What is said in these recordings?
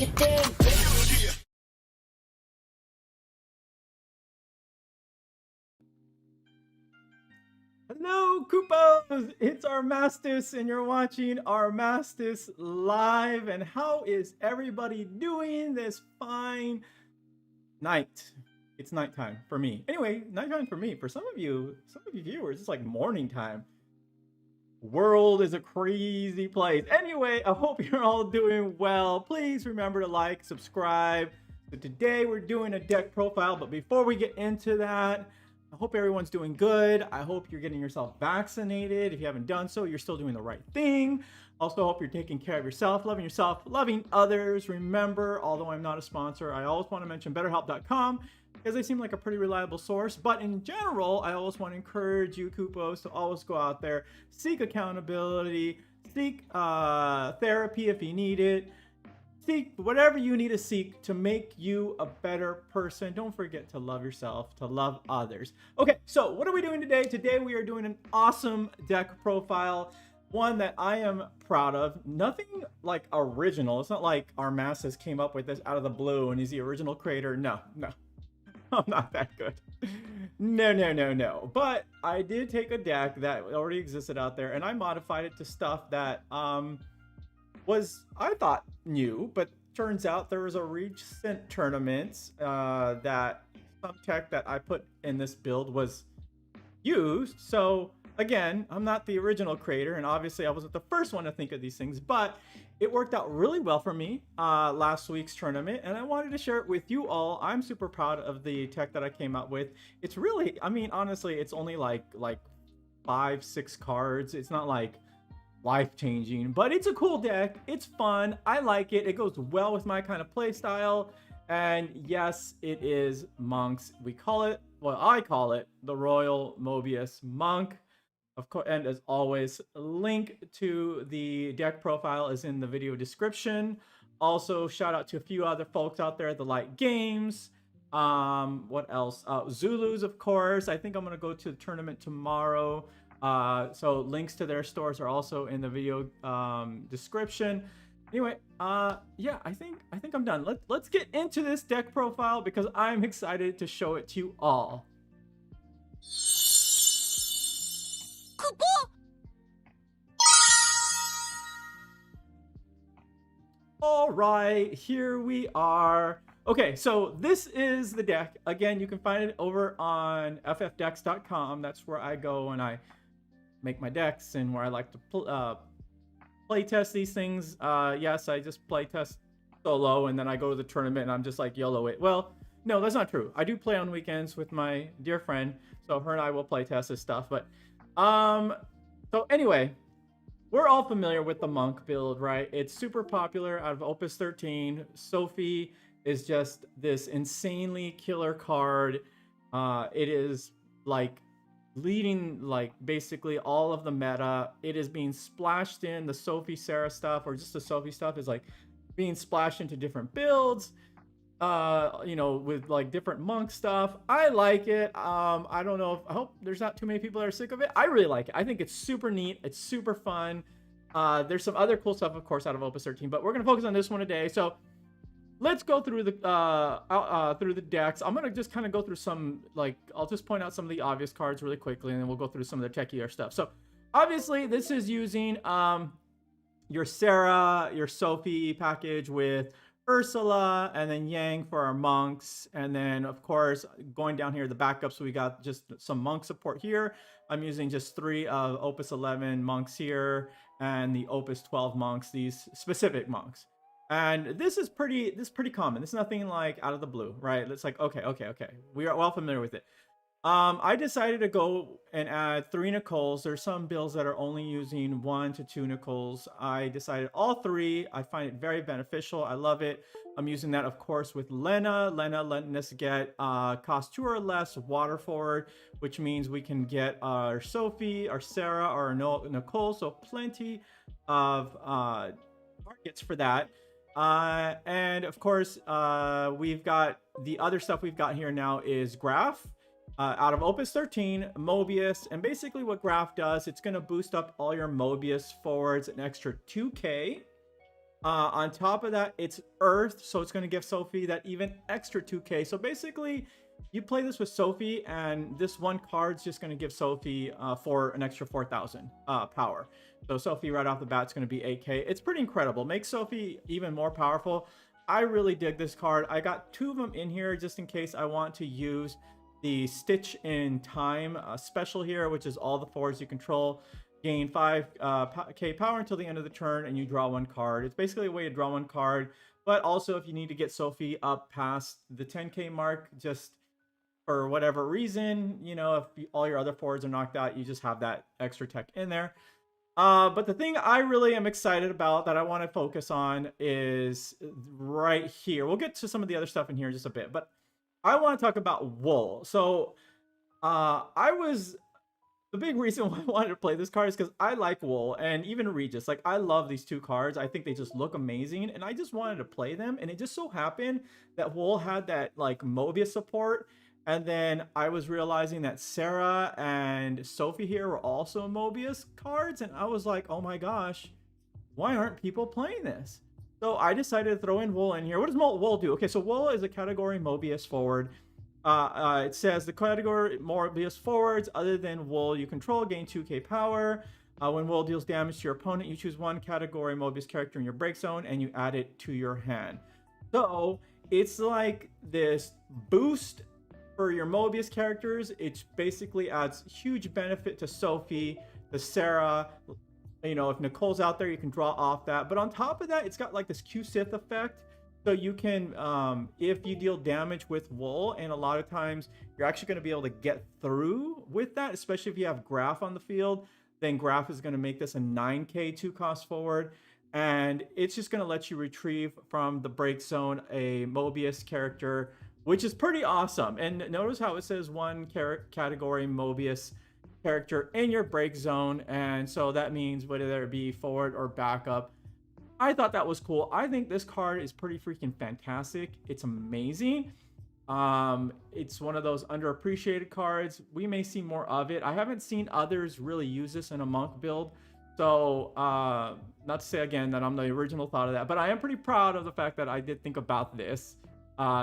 it down. Hello, Koopos! It's Armastis, and you're watching Armastis Live. And how is everybody doing this fine night? It's nighttime for me. Anyway, nighttime for me. For some of you viewers, it's like morning time. World is a crazy place. Anyway, I hope you're all doing well. Please remember to like, subscribe. So today we're doing a deck profile, but before we get into that, I hope everyone's doing good. I hope you're getting yourself vaccinated. If you haven't done so, you're still doing the right thing. Also, hope you're taking care of yourself, loving others. Remember, although I'm not a sponsor, I always want to mention BetterHelp.com because they seem like a pretty reliable source. But in general, I always want to encourage you, Koopos, to always go out there, seek accountability, seek therapy if you need it. Seek whatever you need to seek to make you a better person. Don't forget to love yourself, to love others. Okay, so what are we doing today? Today we are doing an awesome deck profile, one that I am proud of. Nothing like original. It's not like Armastis came up with this out of the blue and he's the original creator. No. I'm not that good. No. But I did take a deck that already existed out there and I modified it to stuff that was, I thought, new, but turns out there was a recent tournament that some tech that I put in this build was used. So again, I'm not the original creator, and obviously I wasn't the first one to think of these things, but it worked out really well for me last week's tournament, and I wanted to share it with you all. I'm super proud of the tech that I came up with. It's really, I mean, honestly, it's only like 5-6 cards. It's not like life-changing, but it's a cool deck. It's fun. I like it. It goes well with my kind of play style. And yes, it is monks. We call it, well, I call it the Royal Mobius Monk. Of course, and as always, link to the deck profile is in the video description. Also, shout out to a few other folks out there, the Light Games. What else? Zulus, of course. I think I'm gonna go to the tournament tomorrow. So links to their stores are also in the video description. Anyway, yeah, I think I'm done. Let's get into this deck profile because I'm excited to show it to you all. All right, here we are. Okay, so this is the deck. Again, you can find it over on FFTCG.com. That's where I go and I make my decks and where I like to play test these things. Yes, I just play test solo and then I go to the tournament and I'm just like YOLO it. Well, no, that's not true. I do play on weekends with my dear friend, so her and I will play test this stuff. But so anyway, we're all familiar with the monk build, right? It's super popular out of Opus 13. Sophie is just this insanely killer card. It is like leading like basically all of the meta. It is being splashed in. The Sophie Sarah stuff or just the Sophie stuff is like being splashed into different builds, you know, with like different monk stuff. I like it. I don't know if, I hope there's not too many people that are sick of it. I really like it. I think it's super neat. It's super fun. There's some other cool stuff, of course, out of Opus 13, but we're gonna focus on this one today. So let's go through the decks. I'm gonna just kind of go through some, like, I'll just point out some of the obvious cards really quickly, and then we'll go through some of the techier stuff. So obviously this is using your Sarah, your Sophie package with Ursula, and then Yang for our monks. And then of course, going down here, the backups, we got just some monk support here. I'm using just 3 of Opus 11 monks here, and the Opus 12 monks, these specific monks. And this is pretty common. This is nothing like out of the blue, right? It's like, okay. We are well familiar with it. I decided to go and add 3 Nicoles. There's some builds that are only using 1 to 2 Nicoles. I decided all 3. I find it very beneficial. I love it. I'm using that, of course, with Lena. Letting us get cost 2 or less water forward, which means we can get our Sophie, our Sarah, or our Nicole. So plenty of targets for that. And of course, we've got the other stuff we've got here now is Graph. Out of Opus 13, Mobius, and basically what Graph does, it's going to boost up all your Mobius forwards an extra 2k. On top of that, it's Earth, so it's going to give Sophie that even extra 2k. So basically, you play this with Sophie, and this one card's just going to give Sophie for an extra 4,000 power. So Sophie right off the bat is going to be 8k. It's pretty incredible. Makes Sophie even more powerful. I really dig this card. I got 2 of them in here just in case I want to use the Stitch in Time special here, which is all the forwards you control gain 5k power until the end of the turn, and you draw 1 card. It's basically a way to draw 1 card, but also if you need to get Sophie up past the 10k mark, just for whatever reason, you know, if all your other forwards are knocked out, you just have that extra tech in there. But the thing I really am excited about that I want to focus on is right here. We'll get to some of the other stuff in here in just a bit, but I want to talk about wool. So the big reason why I wanted to play this card is because I like wool, and even Regis. Like, I love these 2 cards. I think they just look amazing, and I just wanted to play them. And it just so happened that wool had that like Mobius support, and then I was realizing that Sarah and Sophie here were also Mobius cards, and I was like, oh my gosh, why aren't people playing this? So I decided to throw in wool in here. What does wool do? Okay, so wool is a category Mobius forward. It says the category Mobius forwards other than wool you control gain 2k power. When wool deals damage to your opponent, you choose 1 category Mobius character in your break zone and you add it to your hand. So it's like this boost for your Mobius characters. It basically adds huge benefit to Sophie, to Sarah. You know, if Nicole's out there, you can draw off that. But on top of that, it's got like this Q-Sith effect. So you can, if you deal damage with wool, and a lot of times you're actually going to be able to get through with that, especially if you have Graph on the field, then Graph is going to make this a 9k 2-cost forward. And it's just going to let you retrieve from the break zone a Mobius character, which is pretty awesome. And notice how it says 1 category Mobius character in your break zone. And so that means whether it be forward or backup. I thought that was cool. I think this card is pretty freaking fantastic. It's amazing. It's one of those underappreciated cards. We may see more of it. I haven't seen others really use this in a monk build. So, not to say again that I'm the original thought of that, but I am pretty proud of the fact that I did think about this.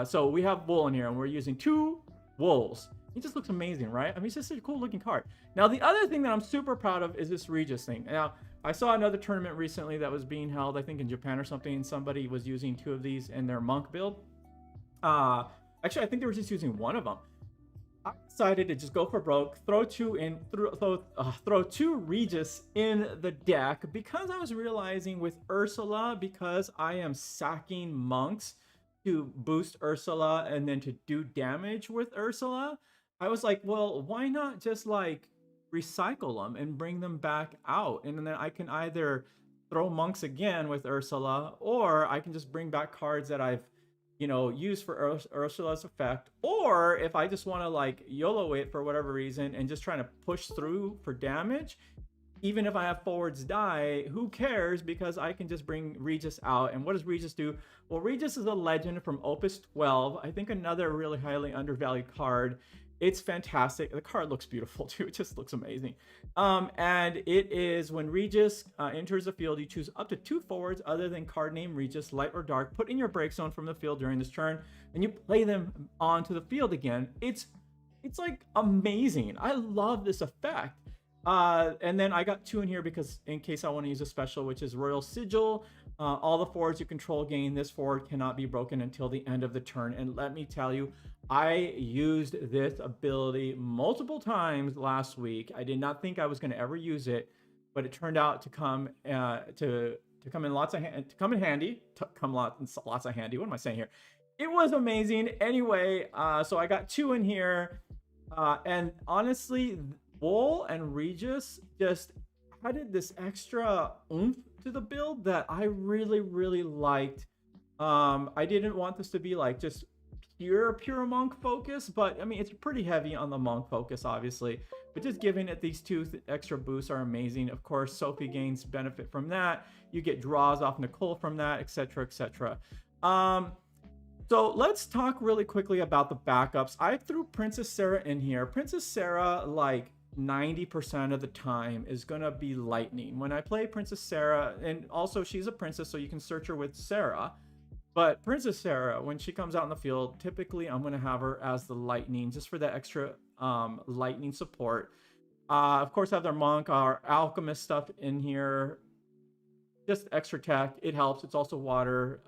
So we have wool in here, and we're using 2 wools. It just looks amazing, right? I mean, it's just a cool looking card. Now, the other thing that I'm super proud of is this Regis thing. Now, I saw another tournament recently that was being held, I think in Japan or something, and somebody was using 2 of these in their monk build. Actually, I think they were just using 1 of them. I decided to just go for broke, throw 2 Regis in the deck, because I was realizing with Ursula, because I am sacking monks to boost Ursula and then to do damage with Ursula, I was like, well, why not just like recycle them and bring them back out, and then I can either throw monks again with Ursula, or I can just bring back cards that I've, you know, used for Ursula's effect, or if I just want to like YOLO it for whatever reason and just trying to push through for damage, even if I have forwards die, who cares, because I can just bring Regis out. And what does Regis do? Well, Regis is a legend from Opus 12. I think another really highly undervalued card. It's fantastic. The card looks beautiful too. It just looks amazing. And it is when Regis enters the field, you choose up to 2 forwards other than card name Regis, light or dark, put in your break zone from the field during this turn, and you play them onto the field again. It's like amazing. I love this effect. And then I got 2 in here because in case I want to use a special, which is Royal Sigil. All the forwards you control gain this forward cannot be broken until the end of the turn. And let me tell you, I used this ability multiple times last week. I did not think I was going to ever use it, but it turned out to come come in lots of handy. Lots of handy. What am I saying here? It was amazing. Anyway, so I got 2 in here, and honestly, Wool and Regis just added this extra oomph to the build that I really, really liked. I didn't want this to be like just pure monk focus, but I mean, it's pretty heavy on the monk focus, obviously, but just giving it these 2 extra boosts are amazing. Of course, Sophie gains benefit from that. You get draws off Nicole from that, etc., etc. So let's talk really quickly about the backups. I threw Princess Sarah in here. Princess Sarah, like, 90% of the time is going to be lightning. When I play Princess Sarah, and also she's a princess, so you can search her with Sarah. But Princess Sarah, when she comes out in the field, typically I'm going to have her as the lightning, just for that extra lightning support. Of course, I have their monk, our alchemist stuff in here. Just extra tech. It helps. It's also water.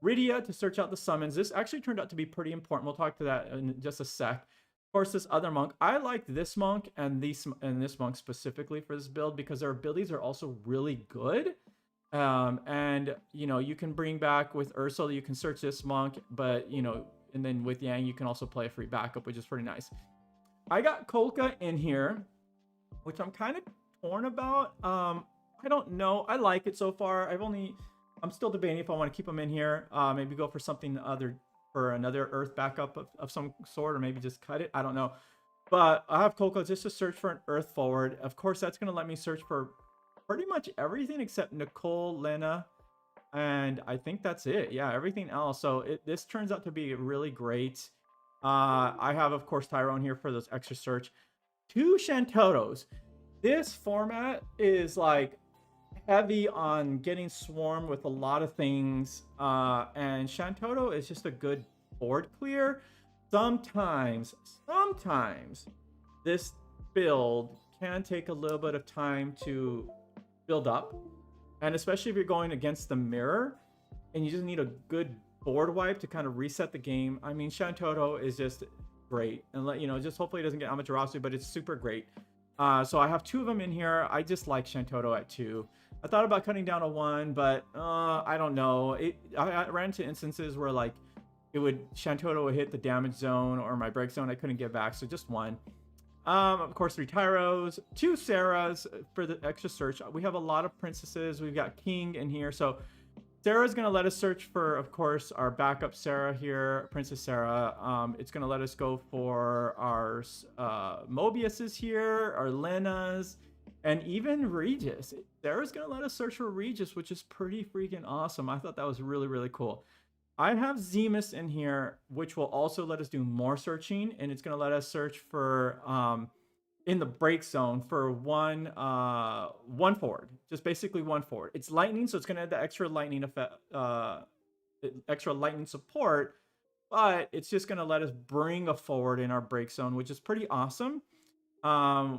Rydia to search out the summons. This actually turned out to be pretty important. We'll talk to that in just a sec. Of course, this other monk. I like this monk and this monk specifically for this build because their abilities are also really good. And you know, you can bring back with Ursula, you can search this monk, but you know, and then with Yang, you can also play a free backup, which is pretty nice. I got Kolka in here, which I'm kind of torn about. I don't know. I like it so far. I'm still debating if I want to keep him in here. Maybe go for something other, for another Earth backup of some sort, or maybe just cut it. I don't know. But I have Kolka just to search for an Earth forward. Of course, that's going to let me search for pretty much everything except Nicole, Lena, and I think that's it. Yeah, everything else. So this turns out to be really great. I have, of course, Tyrone here for those extra search. 2 Shantotos. This format is like heavy on getting swarmed with a lot of things, and Shantoto is just a good board clear. Sometimes this build can take a little bit of time to build up, and especially if you're going against the mirror and you just need a good board wipe to kind of reset the game. I mean, Shantoto is just great, and you know, just hopefully it doesn't get Amaterasu, but it's super great. So I have 2 of them in here. I just like Shantoto at 2. I thought about cutting down to 1, but I don't know. I ran into instances where like Shantoto would hit the damage zone or my break zone. I couldn't get back, so just 1. Of course, 3 Tyros, 2 Sarahs for the extra search. We have a lot of princesses. We've got King in here, so Sarah's going to let us search for, of course, our backup Sarah here, Princess Sarah. It's going to let us go for our Mobiuses here, our Lenas, and even Regis. Sarah's going to let us search for Regis, which is pretty freaking awesome. I thought that was really, really cool. I have Zemus in here, which will also let us do more searching, and it's going to let us search for in the break zone for one forward, just basically 1 forward. It's lightning, so it's going to add the extra lightning effect, extra lightning support, but it's just going to let us bring a forward in our break zone, which is pretty awesome.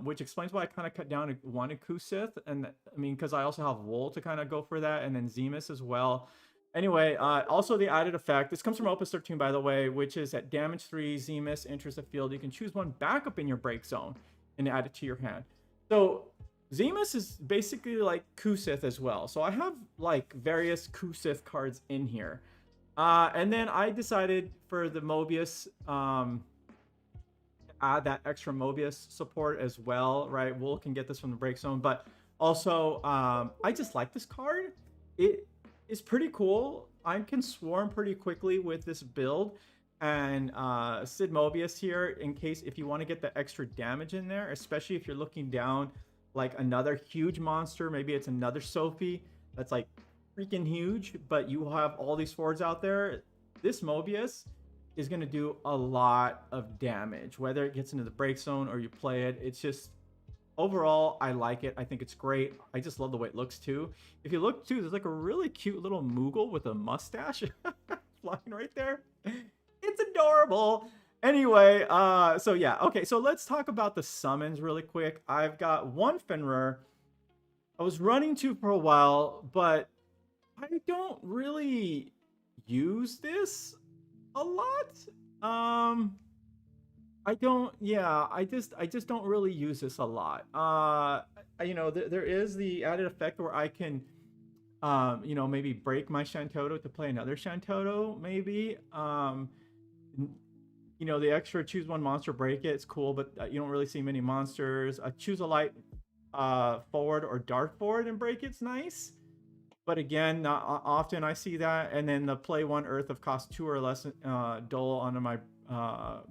Which explains why I kind of cut down to 1 Akusith, and I mean, because I also have Wool to kind of go for that, and then Zemus as well. Anyway, also the added effect. This comes from Opus 13, by the way, which is at damage 3, Zemus enters the field. You can choose 1 backup in your break zone and add it to your hand. So Zemus is basically like Kusith as well. So I have like various Kusith cards in here. And then I decided for the Mobius, add that extra Mobius support as well, right? Wool can get this from the break zone, but also I just like this card. It is pretty cool. I can swarm pretty quickly with this build, and Sid Mobius here in case if you want to get the extra damage in there, especially if you're looking down like another huge monster. Maybe it's another Sophie that's like freaking huge, but you have all these forwards out there. This Mobius is going to do a lot of damage, whether it gets into the break zone or you play it. It's just, overall, I like it. I think it's great. I just love the way it looks too. If you look too, there's like a really cute little Moogle with a mustache flying right there. It's adorable. Anyway, so yeah, okay, so let's talk about the summons really quick. I've got 1 Fenrir. I was running 2 for a while, but I don't really use this a lot. I just don't really use this a lot. You know, there is the added effect where I can you know, maybe break my Shantoto to play another Shantoto, maybe. You know, the extra choose 1 monster, break it, it's cool, but you don't really see many monsters. Choose a light forward or dark forward and break it's nice. But again, not often I see that. And then the play 1 Earth of cost 2 or less Dole onto my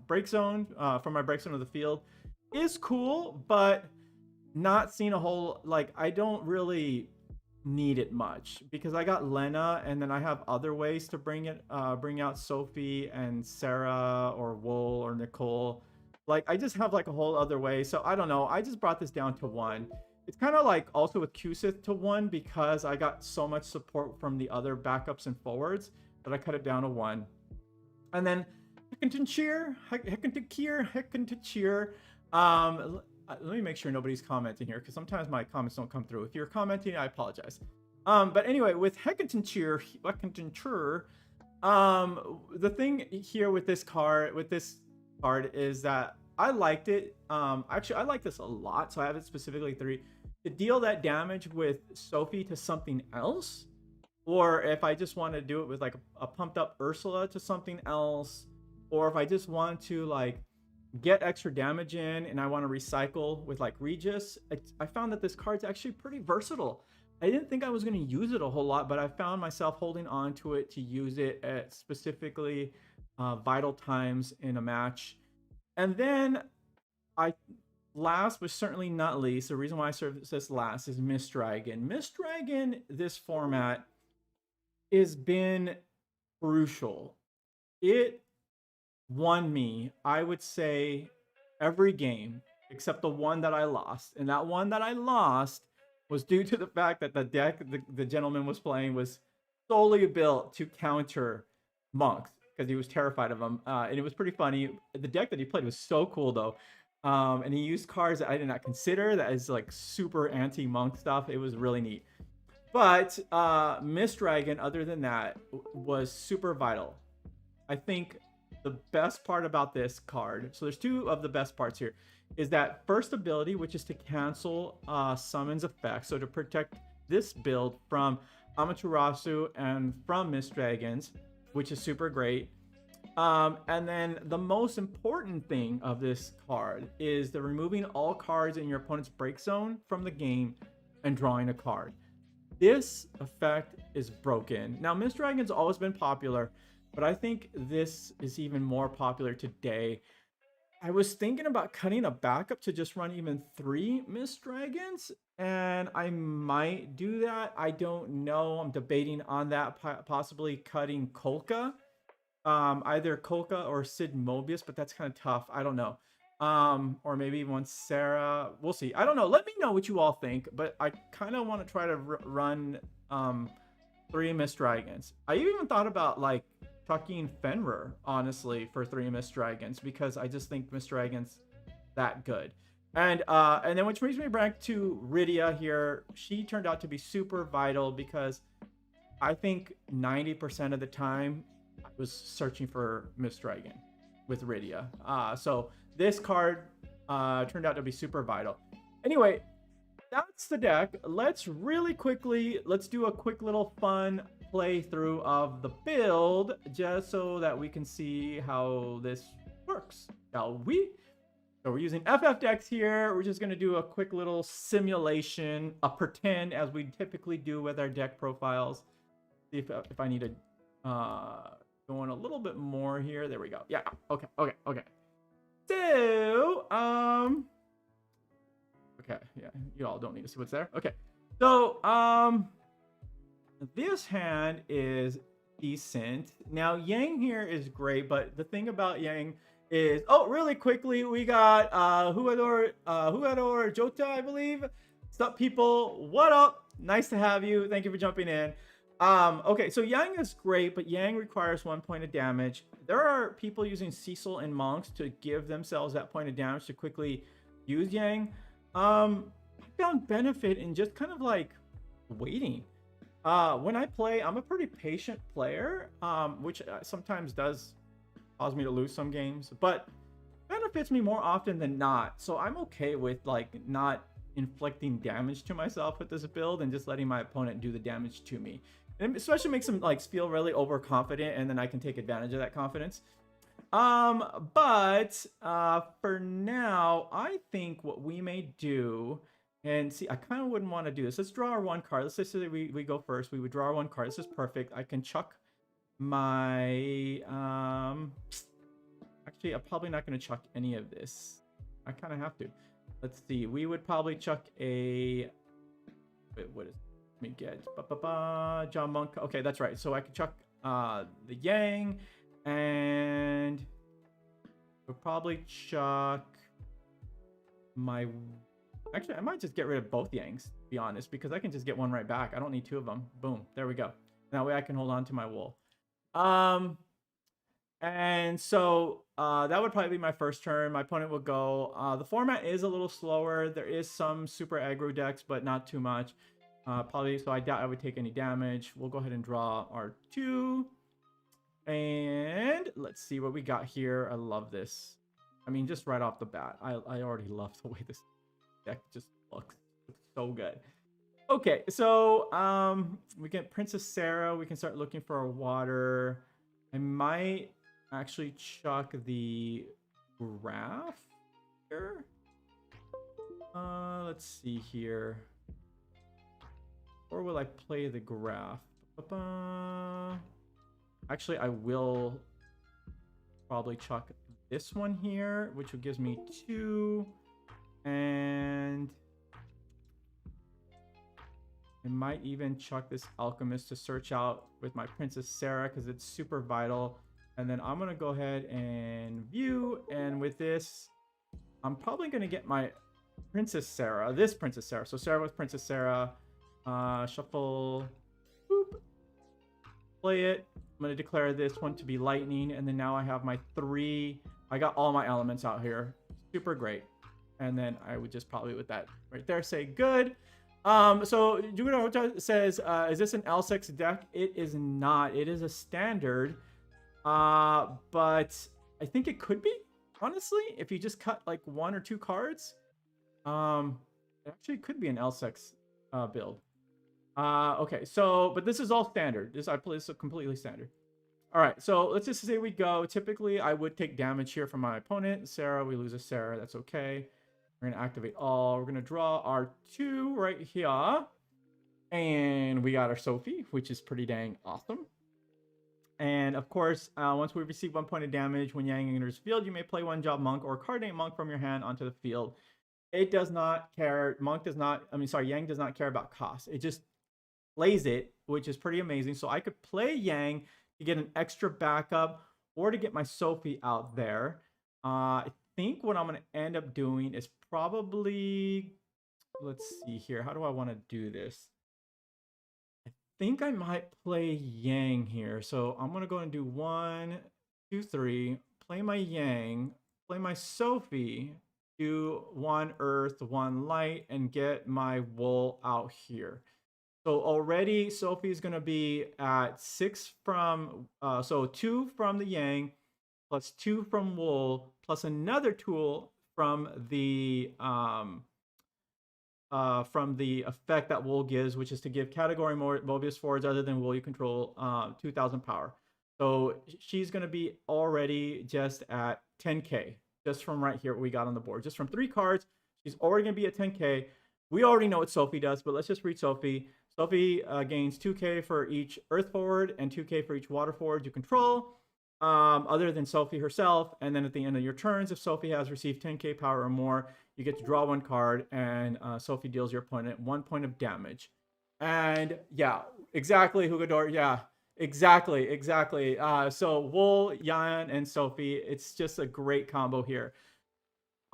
break zone, from my break zone of the field is cool, but not seeing a whole, like, I don't really need it much because I got Lena, and then I have other ways to bring out Sophie and Sarah or Wool or Nicole. Like, I just have like a whole other way. So I don't know. I just brought this down to 1. It's kind of like also with Q-Sith to 1 because I got so much support from the other backups and forwards that I cut it down to 1. And then Heckentincheer. Let me make sure nobody's commenting here because sometimes my comments don't come through. If you're commenting, I apologize. But anyway, with Heckentincheer, the thing here with this card, is that I liked it. Actually, I like this a lot, so I have it specifically 3 to deal that damage with Sophie to something else, or if I just want to do it with like a pumped up Ursula to something else, or if I just want to like get extra damage in and I want to recycle with like Regis. I found that this card's actually pretty versatile. I didn't think I was going to use it a whole lot, but I found myself holding on to it to use it at specifically vital times in a match. And then last but certainly not least, the reason why I served this last is Miss Dragon. Miss Dragon, this format has been crucial. It won me, I would say, every game except the one that I lost. And that one that I lost was due to the fact that the deck the gentleman was playing was solely built to counter monks because he was terrified of them. And it was pretty funny. The deck that he played was so cool though. And he used cards that I did not consider that is like super anti-monk stuff. It was really neat. But Miss Dragon, other than that, was super vital. I think the best part about this card, so there's 2 of the best parts here, is that first ability, which is to cancel summons effects, so to protect this build from Amaterasu and from Miss Dragons, which is super great. And then the most important thing of this card is the removing all cards in your opponent's break zone from the game and drawing a card. This effect is broken. Now, Miss Dragon's always been popular, but I think this is even more popular today. I was thinking about cutting a backup to just run even 3 Miss Dragons, and I might do that. I don't know. I'm debating on that, possibly cutting Kolka. Either Kolka or Sid Mobius, but that's kind of tough. I don't know. Or maybe one Sarah. We'll see. I don't know. Let me know what you all think, but I kind of want to try to run 3 Miss Dragons. I even thought about like chucking Fenrir, honestly, for 3 Miss Dragons because I just think Miss Dragons that good. And then which brings me back to Rydia here. She turned out to be super vital because I think 90% of the time I was searching for Miss Dragon with Rydia. So this card turned out to be super vital. Anyway, that's the deck. Let's really quickly, let's do a quick little fun playthrough of the build just so that we can see how this works, shall we? So we're using FFTCG here. We're just going to do a quick little simulation, a pretend, as we typically do with our deck profiles. See if I need to go in a little bit more here. There we go. Yeah. Okay. So, okay. Yeah. You all don't need to see what's there. Okay. So, this hand is decent. Now, Yang here is great, but the thing about Yang is, oh, really quickly, we got Huador Jota, I believe. What's up, people? What up? Nice to have you. Thank you for jumping in. Okay, so Yang is great, but Yang requires 1 point of damage. There are people using Cecil and Monks to give themselves that point of damage to quickly use Yang. I found benefit in just kind of like waiting. When I play, I'm a pretty patient player, which sometimes does cause me to lose some games, but benefits me more often than not. So I'm okay with like not inflicting damage to myself with this build and just letting my opponent do the damage to me. And especially makes them like feel really overconfident, and then I can take advantage of that confidence. But for now, I think what we may do, and see, I kind of wouldn't want to do this. Let's draw our 1 card. Let's just say we go first. We would draw our 1 card. This is perfect. I can chuck my actually, I'm probably not going to chuck any of this. I kind of have to. Let's see. We would probably chuck a, wait, what is, let me get John Monk. Okay, that's right. So I can chuck the Yang, and We'll probably chuck my... Actually, I might just get rid of both Yangs, to be honest, because I can just get one right back. I don't need two of them. Boom. There we go. That way I can hold on to my wool. And so that would probably be my first turn. My opponent will go. The format is a little slower. There is some super aggro decks, but not too much. Probably, so I doubt I would take any damage. We'll go ahead and draw our 2. And let's see what we got here. I love this. I mean, just right off the bat, I already love the way this deck just looks. It's so good. Okay, so we get Princess Sarah. We can start looking for our water. I might actually chuck the graph here. Let's see here. Or will I play the graph? Actually, I will probably chuck this one here, which gives me 2. And I might even chuck this Alchemist to search out with my Princess Sarah because it's super vital. And then I'm going to go ahead and view. And with this, I'm probably going to get my Princess Sarah, this Princess Sarah. So Sarah with Princess Sarah. Shuffle. Boop. Play it. I'm going to declare this one to be lightning. And then now I have my 3. I got all my elements out here. Super great. And then I would just probably with that right there say good. So Ocha says, is this an L6 deck? It is not. It is a standard. But I think it could be, honestly, if you just cut like 1 or 2 cards. It actually could be an L6 build. Okay, so, but this is all standard. I play this completely standard. All right, so let's just say we go. Typically, I would take damage here from my opponent. Sarah, we lose a Sarah. That's okay. We're going to activate all. We're going to draw our 2 right here. And we got our Sophie, which is pretty dang awesome. And of course, once we receive 1 point of damage, when Yang enters field, you may play 1 Job Monk or card name Monk from your hand onto the field. It does not care. Yang does not care about cost. It just plays it, which is pretty amazing. So I could play Yang to get an extra backup or to get my Sophie out there. I think what I'm going to end up doing is probably, let's see here. How do I want to do this? I think I might play Yang here. So I'm going to go and do 1, 2, 3, play my Yang, play my Sophie, do 1 Earth, 1 Light, and get my wool out here. So already Sophie is going to be at 6 from, so 2 from the Yang, plus 2 from wool, plus another tool from the effect that wool gives, which is to give category more Mobius forwards other than wool you control 2,000 power. So she's going to be already just at 10k, just from right here what we got on the board. Just from 3 cards, she's already going to be at 10k. We already know what Sophie does, but let's just read Sophie. Sophie gains 2k for each Earth forward and 2k for each water forward you control, other than Sophie herself. And then at the end of your turns, if Sophie has received 10k power or more, you get to draw 1 card, and Sophie deals your opponent 1 point of damage. And yeah, exactly, Hugador. Yeah, exactly. So Wool, Yan, and Sophie, it's just a great combo here.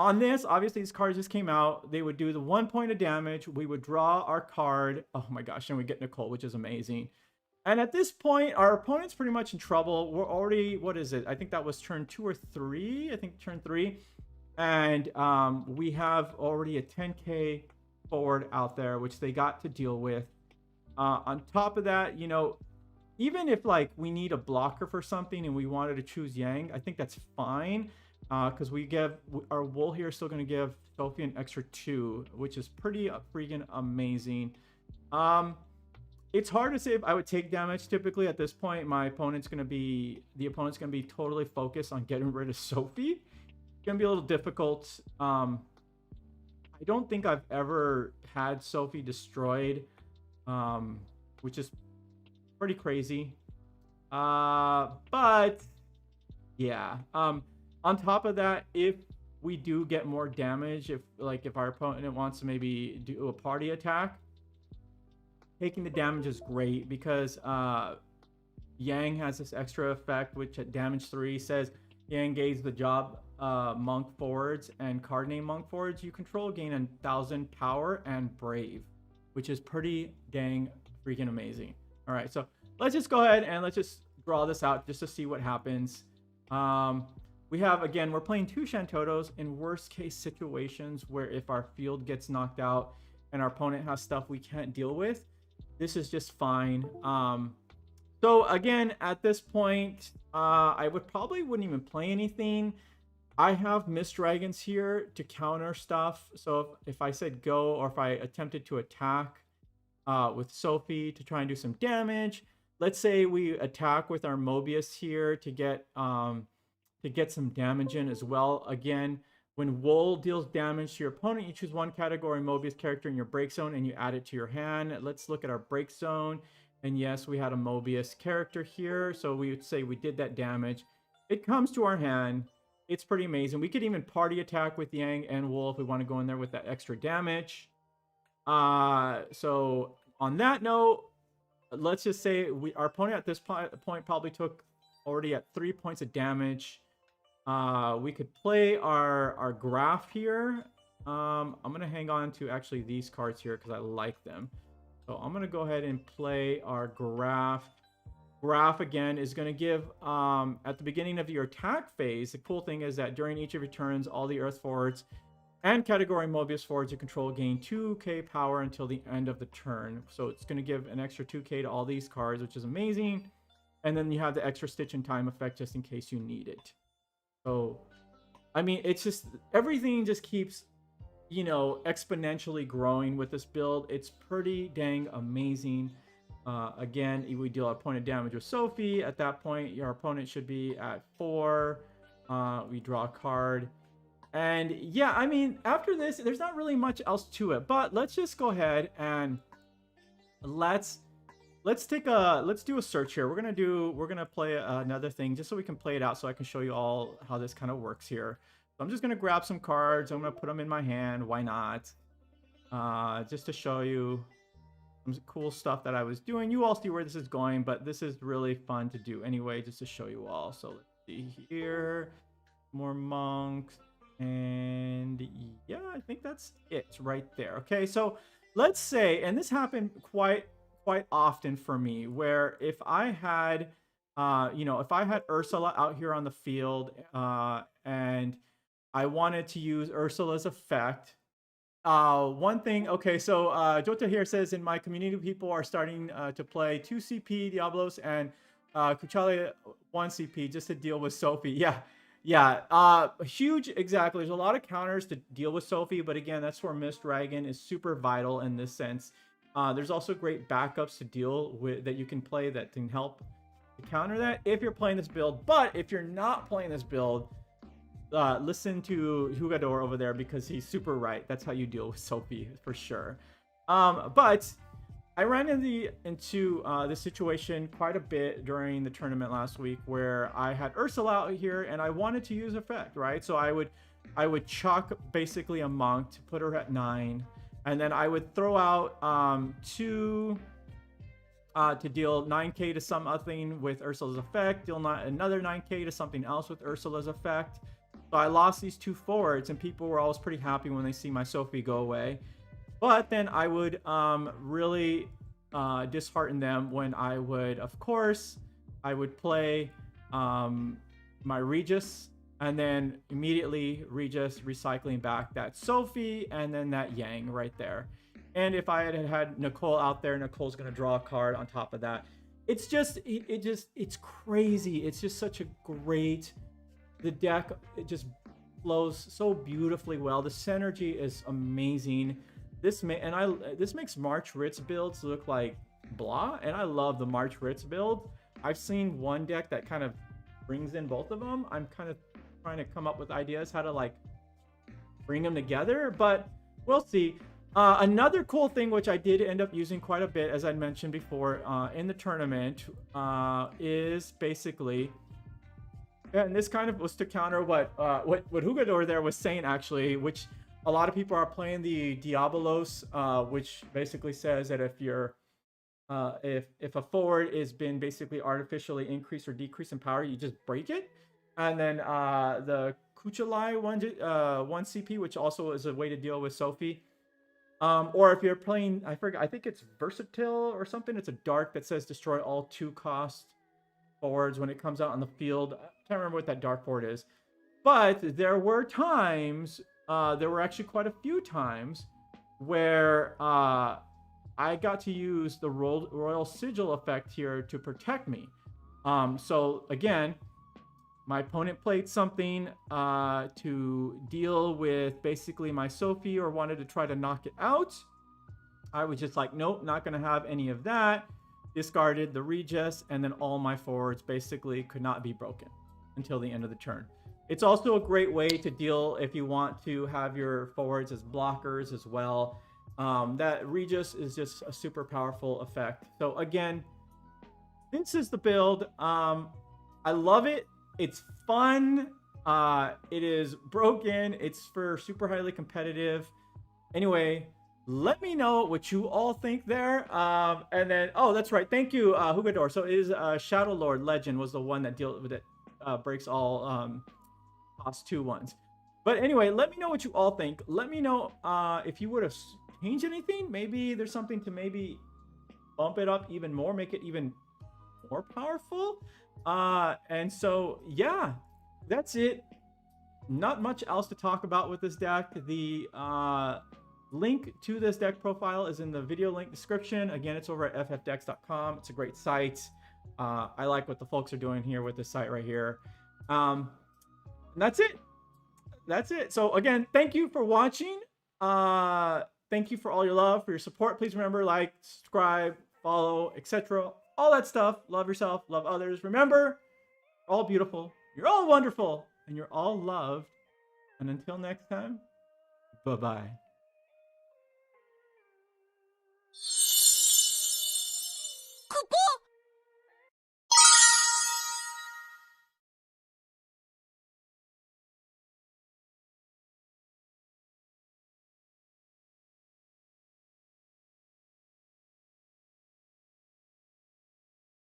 On this, obviously, these cards just came out. They would do the 1 point of damage. We would draw our card. Oh my gosh, and we get Nicole, which is amazing. And at this point, our opponent's pretty much in trouble. We're already, what is it? I think that was turn 2 or 3. I think turn 3. And we have already a 10k forward out there, which they got to deal with. On top of that, you know, even if like we need a blocker for something and we wanted to choose Yang, I think that's fine. Because we give our wool here is still going to give Sophie an extra 2, which is pretty freaking amazing. It's hard to say if I would take damage. Typically at this point, the opponent's going to be totally focused on getting rid of Sophie. It's going to be a little difficult. I don't think I've ever had Sophie destroyed, which is pretty crazy. But yeah. On top of that, if we do get more damage, if our opponent wants to maybe do a party attack, taking the damage is great because Yang has this extra effect, which at damage 3 says Yang gains the job monk forwards and card name monk forwards you control gain 1,000 power and brave, which is pretty dang freaking amazing. All right, so let's just go ahead and let's just draw this out just to see what happens. We have, again, we're playing 2 Shantotos in worst case situations where if our field gets knocked out and our opponent has stuff we can't deal with, this is just fine. So again, at this point, I wouldn't even play anything. I have Mist Dragons here to counter stuff. So if I said go, or if I attempted to attack with Sophie to try and do some damage, let's say we attack with our Mobius here to get some damage in as well. Again, when Wool deals damage to your opponent, you choose one category Mobius character in your break zone and you add it to your hand. Let's look at our break zone. And yes, we had a Mobius character here. So we would say we did that damage. It comes to our hand. It's pretty amazing. We could even party attack with Yang and Wool if we want to go in there with that extra damage. So on that note, let's just say our opponent at this point probably took already at 3 points of damage. We could play our graph here. I'm going to hang on to actually these cards here because I like them. So I'm going to go ahead and play our graph. Graph, again, is going to give, at the beginning of your attack phase, the cool thing is that during each of your turns, all the Earth forwards and category Mobius forwards you control gain 2k power until the end of the turn. So it's going to give an extra 2k to all these cards, which is amazing. And then you have the extra Stitch in Time effect just in case you need it. So, I mean, it's just, everything just keeps, you know, exponentially growing with this build. It's pretty dang amazing. Again, we deal a point of damage with Sophie. At that point, your opponent should be at 4. We draw a card. And yeah, I mean, after this, there's not really much else to it. But let's just go ahead and let's do a search here. We're gonna play another thing just so we can play it out, so I can show you all how this kind of works here. So I'm just gonna grab some cards. I'm gonna put them in my hand. Why not? Just to show you some cool stuff that I was doing. You all see where this is going, but this is really fun to do anyway, just to show you all. So let's see here, more monks, and yeah, I think that's it right there. Okay, so let's say, and this happened quite often for me, where if I had if I had Ursula out here on the field and I wanted to use Ursula's effect, one thing, okay, so Jota here says, in my community, people are starting to play 2 CP Diablos and Kuchale 1 CP just to deal with Sophie. Huge, exactly. There's a lot of counters to deal with Sophie, but again, that's where Mist Dragon is super vital in this sense. There's also great backups to deal with that you can play that can help to counter that if you're playing this build. But if you're not playing this build, listen to Hugador over there because he's super right. That's how you deal with Sophie for sure. But I ran into this situation quite a bit during the tournament last week where I had Ursula out here and I wanted to use effect, right? So I would chuck basically a monk to put her at 9. And then I would throw out 2 to deal 9k to something with Ursula's effect, deal another 9k to something else with Ursula's effect. So I lost these 2 forwards, and people were always pretty happy when they see my Sophie go away. But then I would really dishearten them when I would, of course, I would play my Regis, and then immediately Regis recycling back that Sophie and then that Yang right there. And if I had Nicole out there, Nicole's gonna draw a card on top of that. It's just it's crazy. It's just such a great, the deck, it just flows so beautifully well. The synergy is amazing. This makes March Ritz builds look like blah, and I love the March Ritz build. I've seen one deck that kind of brings in both of them. I'm kind of trying to come up with ideas how to like bring them together, but we'll see. Another cool thing which I did end up using quite a bit, as I mentioned before, in the tournament, is basically, and this kind of was to counter what Hugador there was saying actually, which a lot of people are playing the Diabolos, which basically says that if you're if a forward has been basically artificially increased or decreased in power, you just break it. And then the Kuchalai 1 CP, which also is a way to deal with Sophie. Or if you're playing, I forget, I think it's Versatile or something. It's a dark that says destroy all 2 cost forwards when it comes out on the field. I can't remember what that dark board is. But there were times, there were actually quite a few times where I got to use the Royal Sigil effect here to protect me. So again, my opponent played something to deal with basically my Sophie or wanted to try to knock it out. I was just like, nope, not going to have any of that. Discarded the Regis, and then all my forwards basically could not be broken until the end of the turn. It's also a great way to deal if you want to have your forwards as blockers as well. That Regis is just a super powerful effect. So again, this is the build. I love it. It's fun. It is broken. It's for super highly competitive. Anyway, let me know what you all think there. And then, oh, that's right. Thank you, Hugador. So it is Shadow Lord Legend was the one that deals with it. Breaks all cost 2 ones. But anyway, let me know what you all think. Let me know if you would have changed anything. Maybe there's something to maybe bump it up even more, make it even more powerful. And so, yeah, that's it. Not much else to talk about with this deck. The link to this deck profile is in the video link description. Again, it's over at ffdex.com. It's a great site. I like what the folks are doing here with this site right here. And that's it. That's it. So again, thank you for watching. Thank you for all your love, for your support. Please remember, like, subscribe, follow, etc. All that stuff. Love yourself, love others. Remember, you're all beautiful, you're all wonderful, and you're all loved. And until next time, bye-bye.